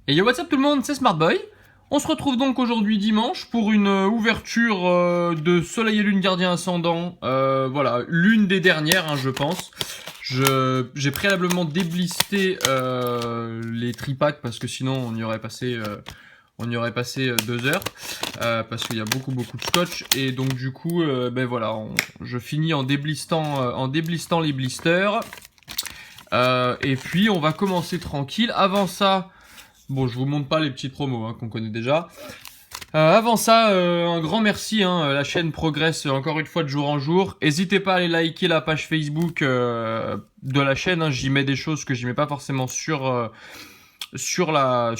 Et yo, what's up tout le monde, c'est Smartboy. On se retrouve donc aujourd'hui dimanche pour une ouverture de Soleil et Lune Gardien Ascendant. Voilà, l'une des dernières, hein, je pense. J'ai préalablement déblisté les tripacks parce que sinon on y aurait passé, 2 heures. Parce qu'il y a beaucoup de scotch. Et donc du coup, ben voilà, je finis en déblistant les blisters. Et puis on va commencer tranquille. Avant ça... Bon, je vous montre pas les petites promos hein, qu'on connaît déjà. Avant ça, un grand merci. Hein, la chaîne progresse encore une fois de jour en jour. N'hésitez pas à aller liker la page Facebook de la chaîne. Hein, j'y mets des choses que j'y mets pas forcément sur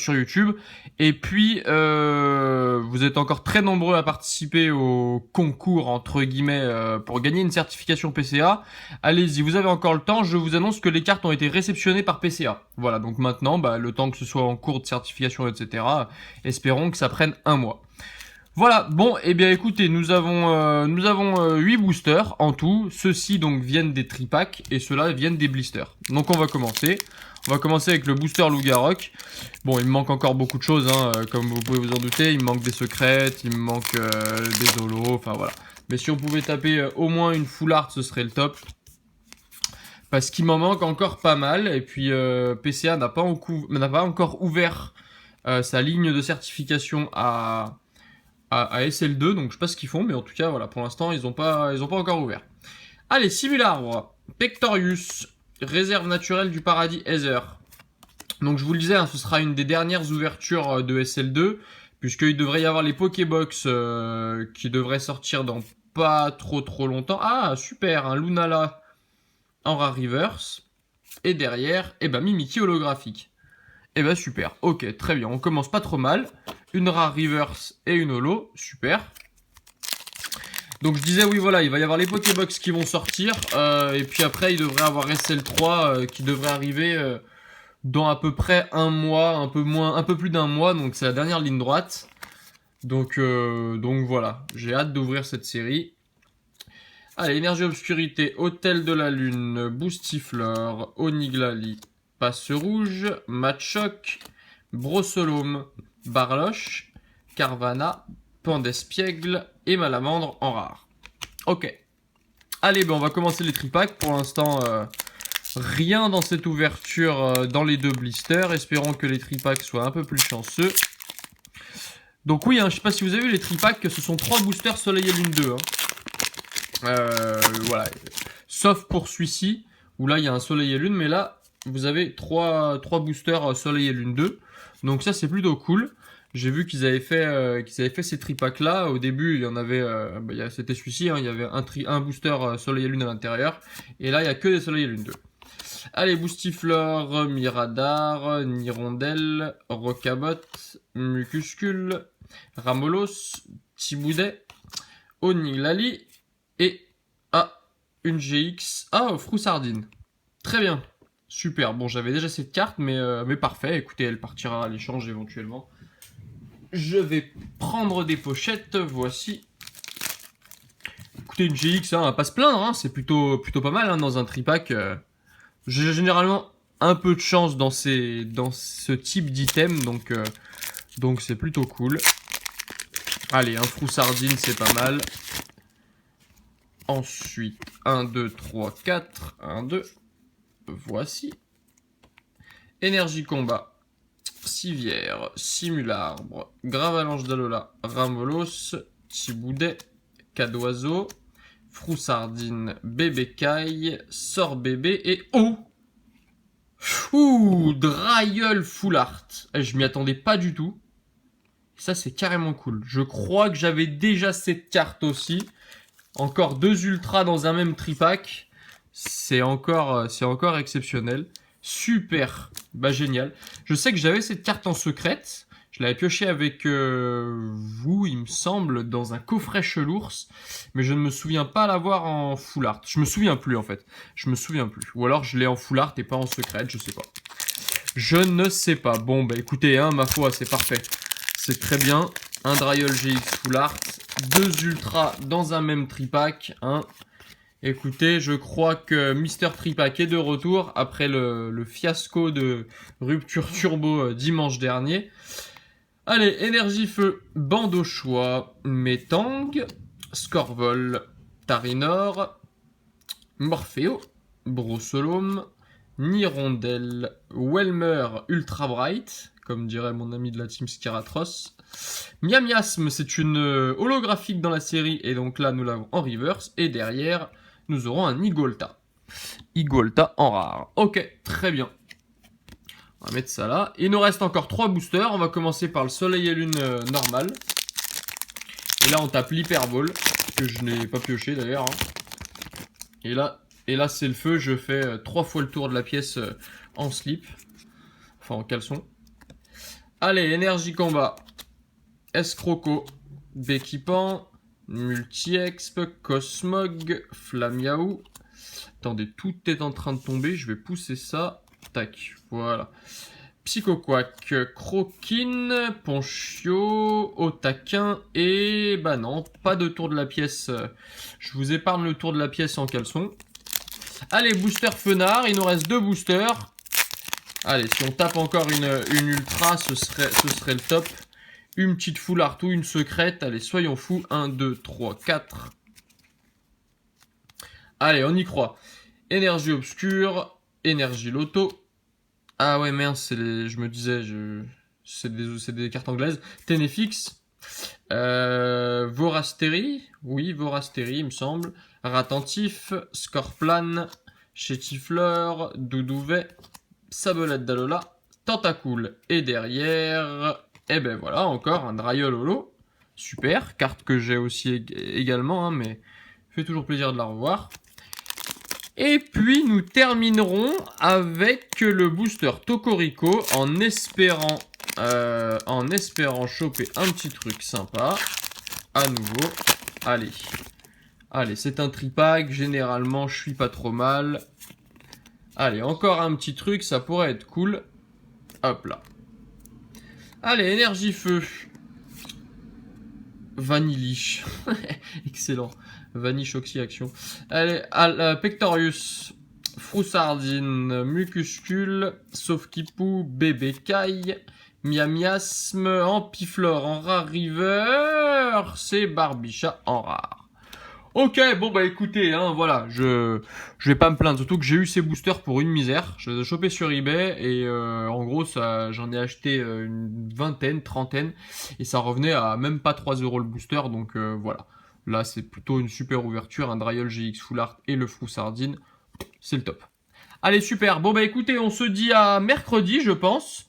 YouTube. Et puis, vous êtes encore très nombreux à participer au concours, entre guillemets, pour gagner une certification PCA. Allez-y, vous avez encore le temps. Je vous annonce que les cartes ont été réceptionnées par PCA. Voilà, donc maintenant, le temps que ce soit en cours de certification, etc., espérons que ça prenne un mois. Voilà, bon, et bien écoutez, nous avons 8 boosters en tout. Ceux-ci donc viennent des tripacks et ceux-là viennent des blisters. Donc on va commencer. On va commencer avec le booster Lougarok. Bon, il me manque encore beaucoup de choses, hein, comme vous pouvez vous en douter. Il me manque des secrètes, il me manque des holos, enfin voilà. Mais si on pouvait taper au moins une full art, ce serait le top. Parce qu'il m'en manque encore pas mal. Et puis PCA n'a pas encore ouvert sa ligne de certification à SL2. Donc je sais pas ce qu'ils font, mais en tout cas, voilà, pour l'instant, ils ont pas encore ouvert. Allez, Simularbre, Pectorius, réserve naturelle du paradis Ether. Donc je vous le disais, hein, ce sera une des dernières ouvertures de SL2, puisqu'il devrait y avoir les Pokébox qui devraient sortir dans pas trop longtemps. Ah, super, un Lunala en rare reverse. Et derrière, Mimikyu holographique. Super, ok, très bien, on commence pas trop mal. Une rare reverse et une holo, super. Donc je disais oui voilà, il va y avoir les Pokébox qui vont sortir et puis après il devrait avoir SL3 qui devrait arriver dans à peu près un mois, un peu plus d'un mois, donc c'est la dernière ligne droite. Donc voilà, j'ai hâte d'ouvrir cette série. Allez, Énergie Obscurité, Hôtel de la Lune, Boostifleur, Oniglali, Passe Rouge, Machoc, Brossolome, Barloche, Carvana, Pandespiègle et Malamandre en rare. Ok. Allez, on va commencer les tripacks. Pour l'instant, rien dans cette ouverture dans les deux blisters. Espérons que les tripacks soient un peu plus chanceux. Donc oui, je sais pas si vous avez vu les tripacks, ce sont 3 boosters Soleil et Lune 2. Voilà. Sauf pour celui-ci, où là il y a un Soleil et Lune, mais là vous avez 3 boosters Soleil et Lune 2. Donc ça c'est plutôt cool. J'ai vu qu'ils avaient fait ces tripacks là. Au début, il y en avait, c'était celui-ci. Il y avait un booster Soleil et Lune à l'intérieur. Et là, il y a que des Soleil et Lune 2. Allez, Boostifleur, Miradar, Nirondelle, Rocabot, Mucuscule, Ramolos, Tiboudet, Oniglali et une GX. Froussardine. Très bien. Super. Bon, j'avais déjà cette carte, mais parfait. Écoutez, elle partira à l'échange éventuellement. Je vais prendre des pochettes, voici. Écoutez, une GX, on va pas se plaindre, c'est plutôt pas mal dans un tripack. J'ai généralement un peu de chance dans ce type d'item, donc c'est plutôt cool. Allez, un Froussardine, c'est pas mal. Ensuite, 1, 2, 3, 4, 1, 2. Voici. Énergie combat. Civière, Simularbre, Gravalanche d'Alola, Ramolos, Tiboudet, Cadoiseau, Froussardine, Bébé Caille, Sort Bébé et Drailleul Full Art. Je m'y attendais pas du tout. Ça c'est carrément cool. Je crois que j'avais déjà cette carte aussi. Encore 2 ultras dans un même tripack. C'est encore exceptionnel. Super, génial. Je sais que j'avais cette carte en secrète. Je l'avais pioché avec vous, il me semble, dans un coffret chelours. Mais je ne me souviens pas l'avoir en full art. Je me souviens plus en fait. Je me souviens plus. Ou alors je l'ai en full art et pas en secrète, je sais pas. Je ne sais pas. Bon, écoutez, ma foi, c'est parfait. C'est très bien. Un Drailleul GX full art. 2 ultras dans un même tripack. Écoutez, je crois que Mister Tripack est de retour après le fiasco de Rupture Turbo dimanche dernier. Allez, énergie feu, bande au choix, Metang, Scorvol, Tarinor, Morpheo, Brossolome, Nirondelle, Welmer Ultra Bright, comme dirait mon ami de la team Skiratros. Miamiasme, c'est une holographique dans la série, et donc là nous l'avons en reverse, et derrière nous aurons un Igolta. Igolta en rare. Ok, très bien. On va mettre ça là. Il nous reste encore 3 boosters. On va commencer par le Soleil et Lune normal. Et là, on tape l'Hyperball, que je n'ai pas pioché d'ailleurs. Et là c'est le feu. Je fais 3 fois le tour de la pièce en slip. Enfin, en caleçon. Allez, énergie combat. Escroco, Béquipan, Multi-Exp, Cosmog, Flamiaou. Attendez, tout est en train de tomber. Je vais pousser ça. Tac, voilà. Psychoquack, Croquine, Ponchio, Otaquin et... Bah non, pas de tour de la pièce. Je vous épargne le tour de la pièce en caleçon. Allez, booster Fenard, il nous reste 2 boosters. Allez, si on tape encore une ultra, ce serait le top. Une petite full artou, une secrète. Allez, soyons fous. 1, 2, 3, 4. Allez, on y croit. Énergie obscure, énergie loto. Ah ouais, merde, je me disais, c'est des cartes anglaises. Ténéfix. Vorastéry. Oui, Vorastéry, il me semble. Ratentif. Scorplan. Chétifleur. Doudouvet. Sabelette d'Alola. Tentacool. Et derrière... Eh ben voilà, encore un Dryol Holo. Super. Carte que j'ai aussi également, hein, mais fait toujours plaisir de la revoir. Et puis nous terminerons avec le booster Tocorico en espérant choper un petit truc sympa. À nouveau. Allez. Allez, c'est un tripack. Généralement, je suis pas trop mal. Allez, encore un petit truc. Ça pourrait être cool. Hop là. Allez, énergie feu. Vanillish. Excellent. Vanish Oxy-Action. Allez, Pectorius. Froussardine. Mucuscule. Sauf-Kipou. Bébé Caille. Miamiasme. Ampiflore en rare river. C'est Barbicha en rare. Ok, bon bah écoutez, hein, voilà, je vais pas me plaindre, surtout que j'ai eu ces boosters pour une misère. Je les ai chopés sur eBay et en gros j'en ai acheté une vingtaine, trentaine et ça revenait à même pas 3 € le booster, donc voilà. Là c'est plutôt une super ouverture, un Dryol GX Full Art et le Froussardine, c'est le top. Allez super, bon bah écoutez, on se dit à mercredi je pense.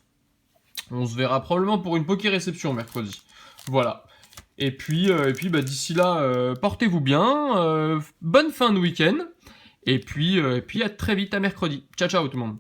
On se verra probablement pour une Poké Réception mercredi. Voilà. Et puis bah, d'ici là, portez-vous bien, bonne fin de week-end, et puis à très vite à mercredi. Ciao ciao tout le monde.